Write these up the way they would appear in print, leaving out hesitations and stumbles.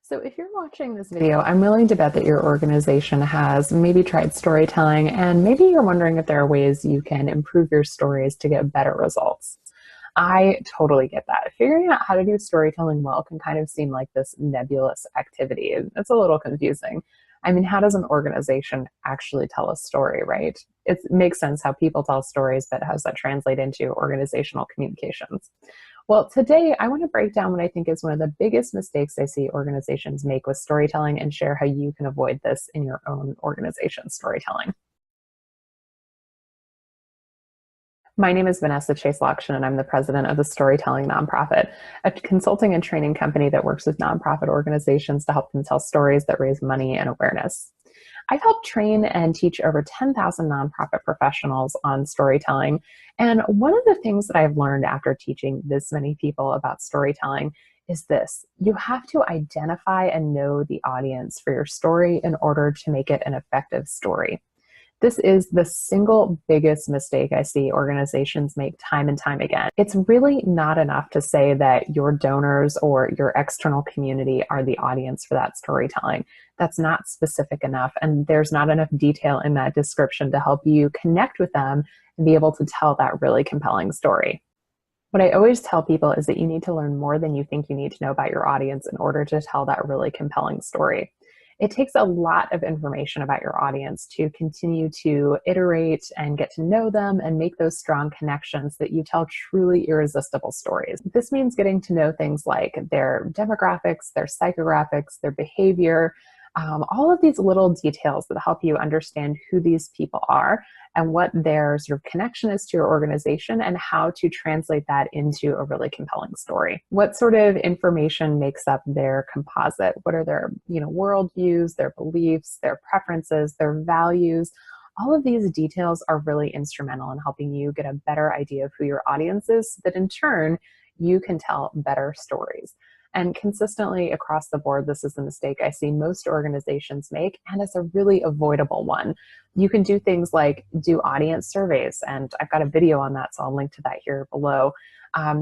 So if you're watching this video, I'm willing to bet that your organization has maybe tried storytelling, and maybe you're wondering if there are ways you can improve your stories to get better results. I totally get that. Figuring out how to do storytelling well can kind of seem like this nebulous activity. It's a little confusing. I mean, how does an organization actually tell a story, right? It makes sense how people tell stories, but how does that translate into organizational communications? Well, today I want to break down what I think is one of the biggest mistakes I see organizations make with storytelling and share how you can avoid this in your own organization's storytelling. My name is Vanessa Lockshin, and I'm the president of the Storytelling Nonprofit, a consulting and training company that works with nonprofit organizations to help them tell stories that raise money and awareness. I've helped train and teach over 10,000 nonprofit professionals on storytelling. And one of the things that I've learned after teaching this many people about storytelling is this: you have to identify and know the audience for your story in order to make it an effective story. This is the single biggest mistake I see organizations make time and time again. It's really not enough to say that your donors or your external community are the audience for that storytelling. That's not specific enough, and there's not enough detail in that description to help you connect with them and be able to tell that really compelling story. What I always tell people is that you need to learn more than you think you need to know about your audience in order to tell that really compelling story. It takes a lot of information about your audience to continue to iterate and get to know them and make those strong connections that you tell truly irresistible stories. This means getting to know things like their demographics, their psychographics, their behavior, all of these little details that help you understand who these people are and what their sort of connection is to your organization and how to translate that into a really compelling story. What sort of information makes up their composite? What are their, worldviews, their beliefs, their preferences, their values? All of these details are really instrumental in helping you get a better idea of who your audience is, so that in turn, you can tell better stories. And consistently across the board, this is a mistake I see most organizations make, and it's a really avoidable one. You can do things like do audience surveys, and I've got a video on that, so I'll link to that here below.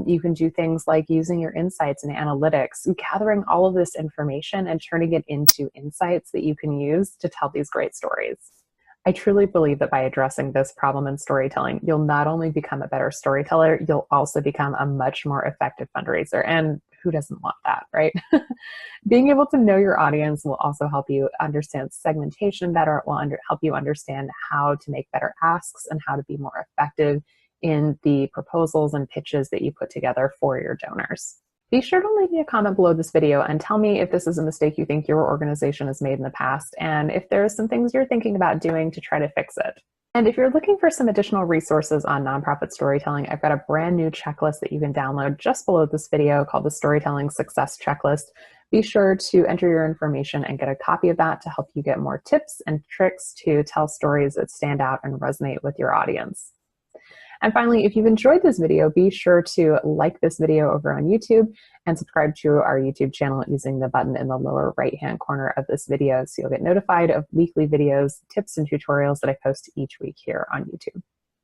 You can do things like using your insights and analytics, gathering all of this information and turning it into insights that you can use to tell these great stories. I truly believe that by addressing this problem in storytelling, you'll not only become a better storyteller, you'll also become a much more effective fundraiser. And who doesn't want that, right? Being able to know your audience will also help you understand segmentation better. It will help you understand how to make better asks and how to be more effective in the proposals and pitches that you put together for your donors. Be sure to leave me a comment below this video and tell me if this is a mistake you think your organization has made in the past, and if there's some things you're thinking about doing to try to fix it. And if you're looking for some additional resources on nonprofit storytelling, I've got a brand new checklist that you can download just below this video called the Storytelling Success Checklist. Be sure to enter your information and get a copy of that to help you get more tips and tricks to tell stories that stand out and resonate with your audience. And finally, if you've enjoyed this video, be sure to like this video over on YouTube and subscribe to our YouTube channel using the button in the lower right-hand corner of this video, so you'll get notified of weekly videos, tips, and tutorials that I post each week here on YouTube.